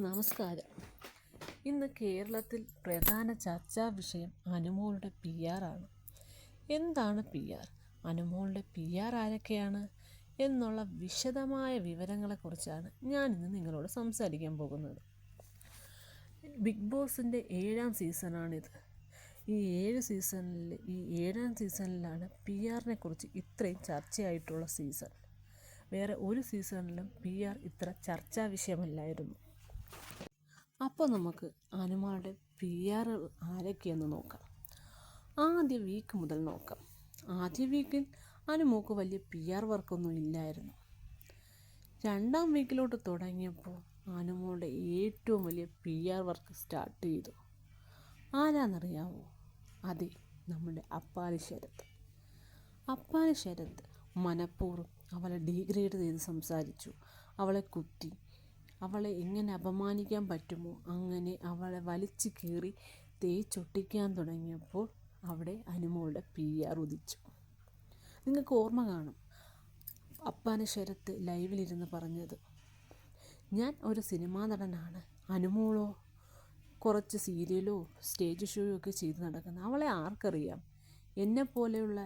നമസ്കാരം. ഇന്ന് കേരളത്തിൽ പ്രധാന ചർച്ചാ വിഷയം അനുമോളുടെ PR ആണ്. എന്താണ് PR? അനുമോളുടെ PR ആരൊക്കെയാണ് എന്നുള്ള വിശദമായ വിവരങ്ങളെക്കുറിച്ചാണ് ഞാനിന്ന് നിങ്ങളോട് സംസാരിക്കാൻ പോകുന്നത്. ബിഗ് ബോസിൻ്റെ 7ാം സീസണാണിത്. ഈ 7ാം സീസണിലാണ് PRനെ കുറിച്ച് ഇത്രയും ചർച്ചയായിട്ടുള്ള സീസൺ. വേറെ ഒരു സീസണിലും PR ഇത്ര ചർച്ചാ വിഷയമല്ലായിരുന്നു. അപ്പോൾ നമുക്ക് അനുമോളുടെ PR ആരൊക്കെയെന്ന് നോക്കാം. ആദ്യ വീക്ക് മുതൽ നോക്കാം. ആദ്യ വീക്കിൽ അനുമോൾക്ക് വലിയ PR വർക്കൊന്നും ഇല്ലായിരുന്നു. 2ാം വീക്കിലോട്ട് തുടങ്ങിയപ്പോൾ അനുമോളുടെ ഏറ്റവും വലിയ PR വർക്ക് സ്റ്റാർട്ട് ചെയ്തു. ആരാന്നറിയാവോ? അതെ, നമ്മുടെ അപ്പാനി ശരത്ത്. അപ്പാനി ശരത്ത് മനഃപൂർവ്വം അവളെ ഡീഗ്രേഡ് ചെയ്ത് സംസാരിച്ചു. അവളെ കുത്തി. അവളെ എങ്ങനെ അപമാനിക്കാൻ പറ്റുമോ അങ്ങനെ അവളെ വലിച്ചു കീറി തേച്ചൊട്ടിക്കാൻ തുടങ്ങിയപ്പോൾ അവിടെ അനുമോളുടെ PR ഉദിച്ചു. നിങ്ങൾക്ക് ഓർമ്മ കാണും, അപ്പാനി ശരത്ത് ലൈവിലിരുന്ന് പറഞ്ഞത്, ഞാൻ ഒരു സിനിമാ നടനാണ്, അനുമോളോ കുറച്ച് സീരിയലോ സ്റ്റേജ് ഷോയോ ഒക്കെ ചെയ്ത് നടക്കുന്നത്. അവളെ ആർക്കറിയാം? എന്നെപ്പോലെയുള്ള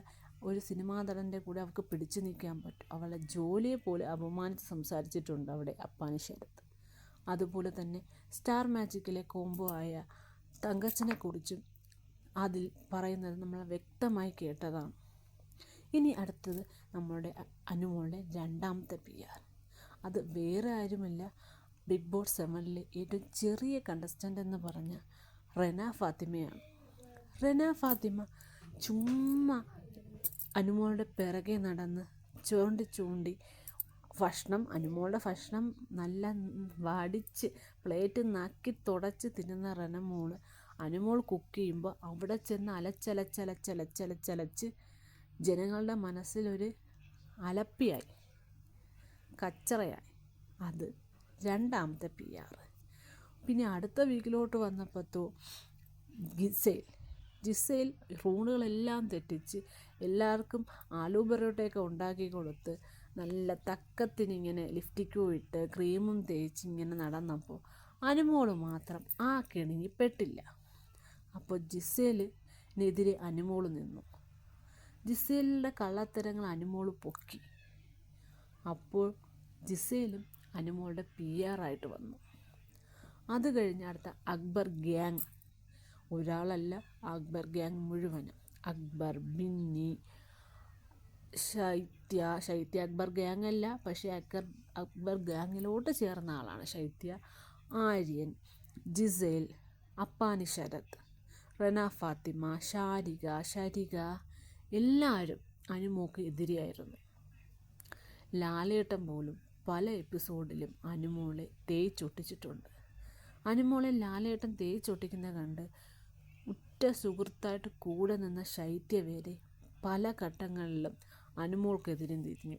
ഒരു സിനിമാ നടൻ്റെ കൂടെ അവൾക്ക് പിടിച്ചു നിൽക്കാൻ പറ്റും. അവളെ ജോലിയെ പോലെ അപമാനിച്ച് സംസാരിച്ചിട്ടുണ്ട് അവിടെ അപ്പാനി ശരത്ത്. അതുപോലെ തന്നെ സ്റ്റാർ മാജിക്കിലെ കോംബോ ആയ തങ്കച്ചനെ കുറിച്ചും അതിൽ പറയുന്നത് നമ്മൾ വ്യക്തമായി കേട്ടതാണ്. ഇനി അടുത്തത് നമ്മുടെ അനുമോളുടെ 2ാമത്തെ PR. അത് വേറെ ആരുമല്ല, ബിഗ് ബോസ് 7ലെ ഏറ്റവും ചെറിയ കണ്ടസ്റ്റൻ്റ് എന്ന് പറഞ്ഞ റെന ഫാത്തിമയാണ്. റെന ഫാത്തിമ ചുമ്മാ അനുമോളുടെ പിറകെ നടന്ന് ചൂണ്ടി അനുമോളുടെ ഭക്ഷണം നല്ല വടിച്ച് പ്ലേറ്റ് നക്കി തുടച്ച് തിന്നുന്ന റെനമോള് അനുമോൾ കുക്ക് ചെയ്യുമ്പോൾ അവിടെ ചെന്ന് അലച്ചലച്ച് ജനങ്ങളുടെ മനസ്സിലൊരു അലപ്പിയായി, കച്ചറയായി. അത് 2ാമത്തെ PR. പിന്നെ അടുത്ത വീക്കിലോട്ട് വന്നപ്പോഴത്തോ ജിസേൽ റൂളുകളെല്ലാം തെറ്റിച്ച് എല്ലാവർക്കും ആലു പൊറോട്ടയൊക്കെ ഉണ്ടാക്കി കൊടുത്ത് നല്ല തക്കത്തിനിങ്ങനെ ലിപ്സ്റ്റിക്കും ഇട്ട് ക്രീമും തേച്ച് ഇങ്ങനെ നടന്നപ്പോൾ അനുമോൾ മാത്രം ആ കെണിയിൽ പെട്ടില്ല. അപ്പോൾ ജിസേലിനെതിരെ അനുമോൾ നിന്നു. ജിസേലിൻ്റെ കള്ളത്തരങ്ങൾ അനുമോൾ പൊക്കി. അപ്പോൾ ജിസേലും അനുമോളുടെ PR ആയിട്ട് വന്നു. അത് കഴിഞ്ഞ് അടുത്ത അക്ബർ ഗ്യാങ്. ഒരാളല്ല, അക്ബർ ഗ്യാങ് മുഴുവനും. അക്ബർ, ബിന്നി, ശൈത്യ അക്ബർ ഗ്യാങ് അല്ല, പക്ഷേ അക്ബർ ഗ്യാങ്ങിലോട്ട് ചേർന്ന ആളാണ് ശൈത്യ. ആര്യൻ, ജിസേൽ, അപ്പാനി ശരത്ത്, റെന ഫാത്തിമ, ശരിക എല്ലാവരും അനുമോൾക്ക് എതിരെയായിരുന്നു. ലാലേട്ടൻ പോലും പല എപ്പിസോഡിലും അനുമോളെ തേച്ചൊട്ടിച്ചിട്ടുണ്ട്. അനുമോളെ ലാലേട്ടൻ തേച്ചൊട്ടിക്കുന്ന കണ്ട് ഉറ്റ സുഹൃത്തായിട്ട് കൂടെ നിന്ന ശൈത്യ വരെ പല ഘട്ടങ്ങളിലും അനുമോൾക്കെതിരെ തിരിഞ്ഞു.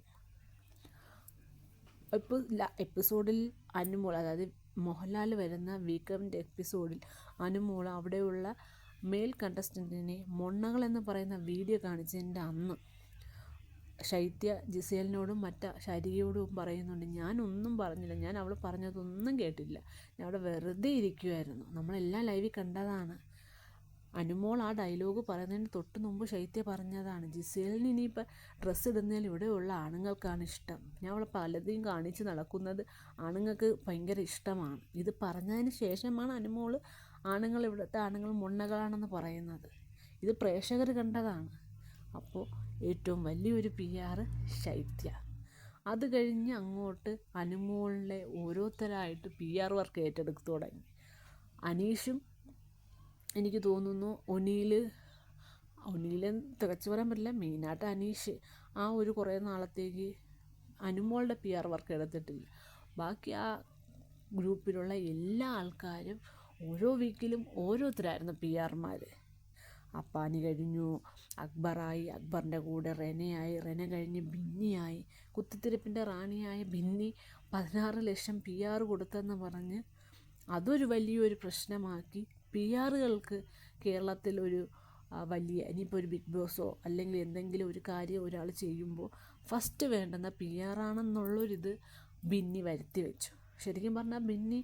എപ്പിസോഡിൽ അനുമോൾ, അതായത് മോഹൻലാൽ വരുന്ന വീക്കെൻഡ് എപ്പിസോഡിൽ അനുമോൾ അവിടെയുള്ള മെയിൽ കണ്ടസ്റ്റൻറ്റിനെ മൊണ്ണകളെന്ന് പറയുന്ന വീഡിയോ കാണിച്ചതിൻ്റെ അന്ന് ശൈത്യ ജിസേലിനോടും ശരികയോടും പറയുന്നുണ്ട്, ഞാനൊന്നും പറഞ്ഞില്ല, ഞാൻ അവൾ പറഞ്ഞതൊന്നും കേട്ടില്ല, ഞാൻ അവിടെ വെറുതെ ഇരിക്കുമായിരുന്നു. നമ്മളെല്ലാം ലൈവിൽ കണ്ടതാണ്. അനുമോൾ ആ ഡയലോഗ് പറയുന്നതിന് തൊട്ട് മുമ്പ് ശൈത്യ പറഞ്ഞതാണ്, ജിസേലിന് ഇനിയിപ്പോൾ ഡ്രസ്സ് ഇടുന്നതിൽ ഇവിടെയുള്ള ആണുങ്ങൾക്കാണ് ഇഷ്ടം, ഞാൻ അവളെ പലതും കാണിച്ച് നടക്കുന്നത് ആണുങ്ങൾക്ക് ഭയങ്കര ഇഷ്ടമാണ്. ഇത് പറഞ്ഞതിന് ശേഷമാണ് അനുമോൾ ഇവിടുത്തെ ആണുങ്ങൾ മൊണ്ണകളാണെന്ന് പറയുന്നത്. ഇത് പ്രേക്ഷകർ കണ്ടതാണ്. അപ്പോൾ ഏറ്റവും വലിയൊരു PR ശൈത്യ. അത് കഴിഞ്ഞ് അങ്ങോട്ട് അനുമോളിനെ ഓരോരുത്തരായിട്ട് PR വർക്ക് ഏറ്റെടുത്തു തുടങ്ങി. അനീഷും എനിക്ക് തോന്നുന്നു ഒനീല് തികച്ചു പറയാൻ പറ്റില്ല, മെയിനായിട്ട് അനീഷ് ആ ഒരു കുറേ നാളത്തേക്ക് അനുമോളുടെ PR വർക്ക് എടുത്തിട്ടില്ല. ബാക്കി ആ ഗ്രൂപ്പിലുള്ള എല്ലാ ആൾക്കാരും ഓരോ വീക്കിലും ഓരോരുത്തരായിരുന്നു PRമാർ. അപ്പാനി കഴിഞ്ഞു, അക്ബറായി, അക്ബറിൻ്റെ കൂടെ റെനയായി, റെന കഴിഞ്ഞ് ബിന്നിയായി, കുത്തിത്തിരിപ്പിൻ്റെ റാണിയായ ബിന്നി 16 ലക്ഷം PR കൊടുത്തെന്ന് പറഞ്ഞ് അതൊരു വലിയൊരു പ്രശ്നമാക്കി. PRകൾക്ക് കേരളത്തിൽ ഒരു വലിയ, ഇനിയിപ്പോൾ ഒരു ബിഗ് ബോസോ അല്ലെങ്കിൽ എന്തെങ്കിലും ഒരു കാര്യം ഒരാൾ ചെയ്യുമ്പോൾ ഫസ്റ്റ് വേണ്ടുന്ന PR ആണെന്നുള്ളൊരിത് ബിന്നി വരുത്തി വെച്ചു. ശരിക്കും പറഞ്ഞാൽ ബിന്നി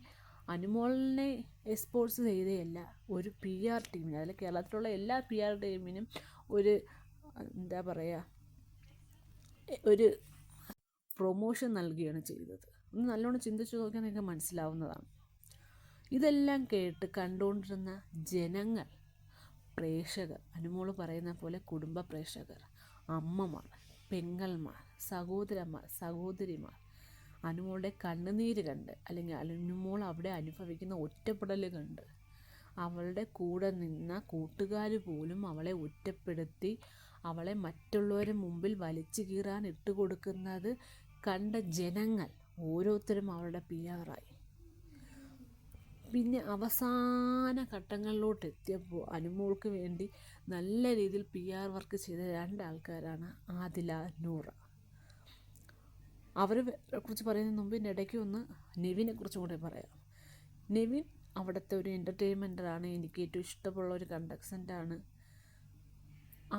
അനുമോളിനെ എക്സ്പോസ് ചെയ്തതല്ല, ഒരു PR ടീമിന്, അതിൽ കേരളത്തിലുള്ള എല്ലാ PR ടീമിനും ഒരു എന്താ പറയുക, ഒരു പ്രൊമോഷൻ നൽകുകയാണ് ചെയ്തത്. ഒന്ന് നല്ലോണം ചിന്തിച്ച് നോക്കിയാൽ നിങ്ങൾക്ക് മനസ്സിലാവുന്നതാണ്. ഇതെല്ലാം കേട്ട് കണ്ടുകൊണ്ടിരുന്ന ജനങ്ങൾ, പ്രേക്ഷകർ, അനുമോള് പറയുന്ന പോലെ കുടുംബ പ്രേക്ഷകർ, അമ്മമാർ, പെങ്ങൾമാർ, സഹോദരന്മാർ, സഹോദരിമാർ അനുമോളുടെ കണ്ണുനീര് കണ്ട്, അല്ലെങ്കിൽ അനുമോൾ അവിടെ അനുഭവിക്കുന്ന ഒറ്റപ്പെടൽ കണ്ട്, അവളുടെ കൂടെ നിന്ന കൂട്ടുകാർ പോലും അവളെ ഒറ്റപ്പെടുത്തി അവളെ മറ്റുള്ളവരുടെ മുമ്പിൽ വലിച്ചു കീറാൻ ഇട്ടുകൊടുക്കുന്നത് കണ്ട ജനങ്ങൾ ഓരോരുത്തരും അവളുടെ PR-ആയി. പിന്നെ അവസാന ഘട്ടങ്ങളിലോട്ട് എത്തിയപ്പോൾ അനുമോൾക്ക് വേണ്ടി നല്ല രീതിയിൽ PR വർക്ക് ചെയ്ത 2 ആൾക്കാരാണ് ആദില, നൂറ. അവരെ കുറിച്ച് പറയുന്നതിന് മുമ്പ് ഇടയ്ക്ക് ഒന്ന് നെവിനെ കുറിച്ചും കൂടെ പറയാം. നെവിൻ അവിടുത്തെ ഒരു എൻ്റർടൈൻമെൻ്ററാണ്. എനിക്ക് ഏറ്റവും ഇഷ്ടമുള്ള ഒരു കണ്ടസ്റ്റൻ്റാണ്.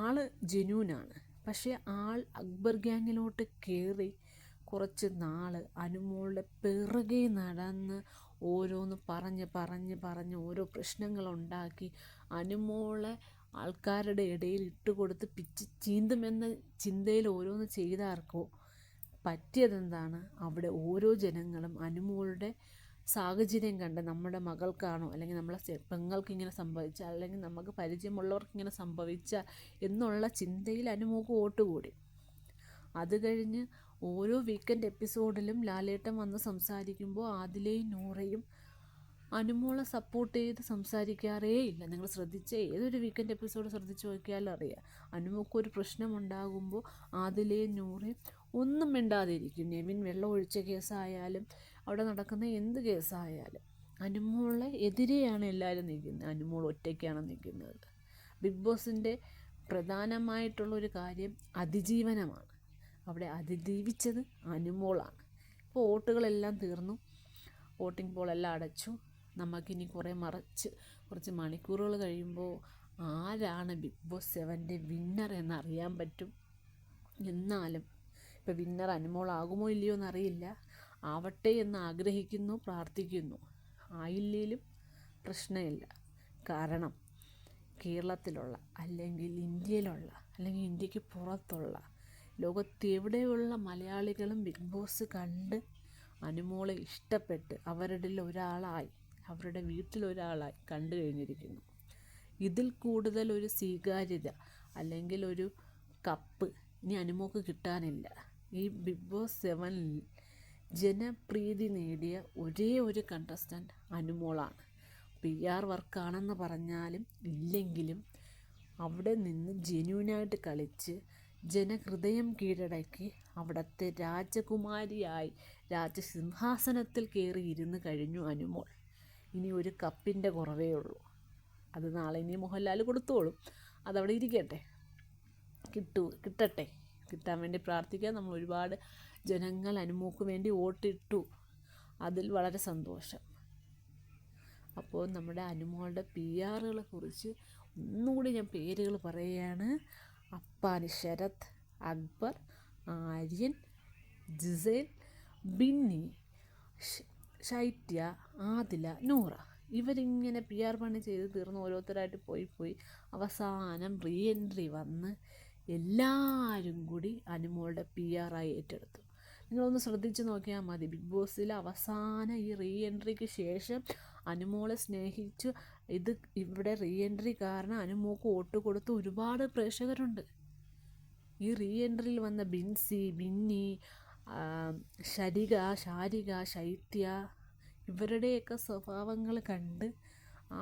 ആള് ജെന്യൂനാണ്. പക്ഷേ ആൾ അക്ബർ ഗ്യാങ്ങിലോട്ട് കയറി കുറച്ച് നാൾ അനുമോളുടെ പിറകെ നടന്ന് ഓരോന്ന് പറഞ്ഞ് ഓരോ പ്രശ്നങ്ങളുണ്ടാക്കി അനുമോളെ ആൾക്കാരുടെ ഇടയിൽ ഇട്ടുകൊടുത്ത് പിച്ച് ചീന്തുമെന്ന ചിന്തയിൽ ഓരോന്ന് ചെയ്താർക്കോ പറ്റിയതെന്താണ്, അവിടെ ഓരോ ജനങ്ങളും അനുമോളുടെ സാഹചര്യം കണ്ട് നമ്മുടെ മകൾക്കാണോ അല്ലെങ്കിൽ നമ്മളെ പെങ്ങൾക്ക് ഇങ്ങനെ സംഭവിച്ചാൽ അല്ലെങ്കിൽ നമുക്ക് പരിചയമുള്ളവർക്ക് ഇങ്ങനെ സംഭവിച്ചാൽ എന്നുള്ള ചിന്തയിൽ അനുമോൾക്ക് വോട്ട് കൂടി. അത് കഴിഞ്ഞ് ഓരോ വീക്കെൻഡ് എപ്പിസോഡിലും ലാലേട്ടൻ വന്ന് സംസാരിക്കുമ്പോൾ ആദിലയും നൂറയും അനുമോളെ സപ്പോർട്ട് ചെയ്ത് സംസാരിക്കാറേ ഇല്ല. നിങ്ങൾ ശ്രദ്ധിച്ച ഏതൊരു വീക്കെൻഡ് എപ്പിസോഡ് ശ്രദ്ധിച്ച് നോക്കിയാലും അറിയാം, അനുമോൾക്കൊരു പ്രശ്നമുണ്ടാകുമ്പോൾ ആദിലയും നൂറയും ഒന്നും മിണ്ടാതിരിക്കും. നെവിൻ വെള്ളം ഒഴിച്ച കേസായാലും അവിടെ നടക്കുന്ന എന്ത് കേസായാലും അനുമോളെ എതിരെയാണ് എല്ലാവരും നിൽക്കുന്നത്. അനുമോൾ ഒറ്റയ്ക്കാണ് നിൽക്കുന്നത്. ബിഗ് ബോസിൻ്റെ പ്രധാനമായിട്ടുള്ളൊരു കാര്യം അതിജീവനമാണ്. അവിടെ അതിജീവിച്ചത് അനുമോളാണ്. ഇപ്പോൾ വോട്ടുകളെല്ലാം തീർന്നു, വോട്ടിംഗ് പോളെല്ലാം അടച്ചു. നമുക്കിനി കുറച്ച് മണിക്കൂറുകൾ കഴിയുമ്പോൾ ആരാണ് ബിഗ് ബോസ് 7ൻ്റെ വിന്നർ എന്നറിയാൻ പറ്റും. എന്നാലും ഇപ്പോൾ വിന്നർ അനുമോളാകുമോ ഇല്ലയോ എന്നറിയില്ല. ആവട്ടെ എന്ന് ആഗ്രഹിക്കുന്നു, പ്രാർത്ഥിക്കുന്നു. ആയില്ലേലും പ്രശ്നമില്ല. കാരണം കേരളത്തിലുള്ള അല്ലെങ്കിൽ ഇന്ത്യയിലുള്ള അല്ലെങ്കിൽ ഇന്ത്യക്ക് പുറത്തുള്ള ലോകത്തെവിടെയുള്ള മലയാളികളും ബിഗ് ബോസ് കണ്ട് അനുമോളെ ഇഷ്ടപ്പെട്ട് അവരുടെ വീട്ടിലൊരാളായി കണ്ടു കഴിഞ്ഞിരിക്കുന്നു. ഇതിൽ കൂടുതൽ ഒരു സ്വീകാര്യത അല്ലെങ്കിൽ ഒരു കപ്പ് ഇനി അനുമോൾക്ക് കിട്ടാനില്ല. ഈ ബിഗ് ബോസ് 7-ൽ ജനപ്രീതി നേടിയ ഒരേ ഒരു കണ്ടസ്റ്റൻ്റ് അനുമോളാണ്. PR വർക്കാണെന്ന് പറഞ്ഞാലും ഇല്ലെങ്കിലും അവിടെ നിന്ന് ജെന്യൂനായിട്ട് കളിച്ച് ജനഹൃദയം കീഴടക്കി അവിടുത്തെ രാജകുമാരിയായി രാജസിംഹാസനത്തിൽ കയറി ഇരുന്ന് കഴിഞ്ഞു അനുമോൾ. ഇനി ഒരു കപ്പിൻ്റെ കുറവേ ഉള്ളൂ. അത് നാളെ ഇനി മോഹൻലാൽ കൊടുത്തോളും. അതവിടെ ഇരിക്കട്ടെ, കിട്ടട്ടെ. കിട്ടാൻ വേണ്ടി പ്രാർത്ഥിക്കാൻ നമ്മൾ ഒരുപാട് ജനങ്ങൾ അനുമോൾക്ക് വേണ്ടി വോട്ടിട്ടു. അതിൽ വളരെ സന്തോഷം. അപ്പോൾ നമ്മുടെ അനുമോളുടെ PR-കളെ കുറിച്ച് ഒന്നുകൂടി ഞാൻ പേരുകൾ പറയുകയാണ്. അപ്പാനി ശരത്, അക്ബർ, ആര്യൻ, ജിസേൽ, ബിന്നി, ശൈത്യ, ആദില, നൂറ. ഇവരിങ്ങനെ PR പണി ചെയ്ത് തീർന്ന് ഓരോരുത്തരായിട്ട് പോയി അവസാനം റീഎൻട്രി വന്ന് എല്ലാവരും കൂടി അനുമോളുടെ PR-ആയി ഏറ്റെടുത്തു. നിങ്ങളൊന്ന് ശ്രദ്ധിച്ച് നോക്കിയാൽ മതി. ബിഗ് ബോസിൽ അവസാനം ഈ റീഎൻട്രിക്ക് ശേഷം അനുമോളെ സ്നേഹിച്ചു ഇവിടെ റീഎൻട്രി കാരണം അനുമോൾക്ക് വോട്ട് കൊടുത്ത ഒരുപാട് പ്രേക്ഷകരുണ്ട്. ഈ റീഎൻട്രിയിൽ വന്ന ബിൻസി, ബിന്നി, ശാരിക, ശൈത്യ ഇവരുടെയൊക്കെ സ്വഭാവങ്ങൾ കണ്ട്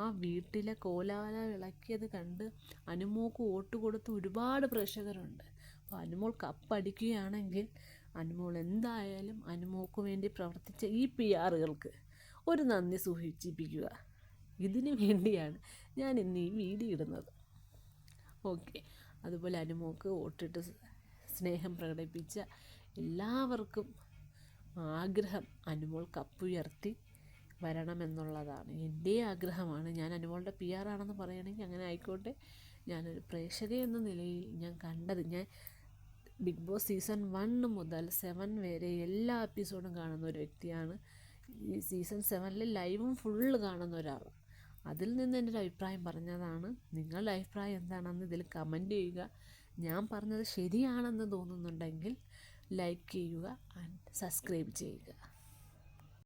ആ വീട്ടിലെ കോലാല ഇളക്കിയത് കണ്ട് അനുമോൾക്ക് വോട്ട് കൊടുത്ത ഒരുപാട് പ്രേക്ഷകരുണ്ട്. അപ്പോൾ അനുമോൾ കപ്പടിക്കുകയാണെങ്കിൽ അനുമോൾ എന്തായാലും അനുമോൾക്ക് വേണ്ടി പ്രവർത്തിച്ച ഈ PR-കൾക്ക് ഒരു നന്ദി സൂചിപ്പിക്കുക. ഇതിനു വേണ്ടിയാണ് ഞാൻ ഇന്ന് ഈ വീഡിയോ ഇടുന്നത്. ഓക്കെ. അതുപോലെ അനുമോൾക്ക് വോട്ടിട്ട് സ്നേഹം പ്രകടിപ്പിച്ച എല്ലാവർക്കും ആഗ്രഹം അനുമോൾ കപ്പുയർത്തി വരണമെന്നുള്ളതാണ്. എൻ്റെ ആഗ്രഹമാണ്. ഞാൻ അനുമോളുടെ PR-ആണെന്ന് പറയുകയാണെങ്കിൽ അങ്ങനെ ആയിക്കോട്ടെ. ഞാനൊരു പ്രേക്ഷക എന്ന നിലയിൽ ഞാൻ ബിഗ് ബോസ് സീസൺ 1 മുതൽ 7 വരെ എല്ലാ എപ്പിസോഡും കാണുന്ന ഒരു വ്യക്തിയാണ്. ഈ സീസൺ 7 ലൈവും ഫുള്ള് കാണുന്ന ഒരാൾ. അതിൽ നിന്ന് എൻ്റെ ഒരു അഭിപ്രായം പറഞ്ഞതാണ്. നിങ്ങളുടെ അഭിപ്രായം എന്താണെന്ന് ഇതിൽ കമൻറ്റ് ചെയ്യുക. ഞാൻ പറഞ്ഞത് ശരിയാണെന്ന് തോന്നുന്നുണ്ടെങ്കിൽ ലൈക്ക് ചെയ്യുക ആൻഡ് സബ്സ്ക്രൈബ് ചെയ്യുക.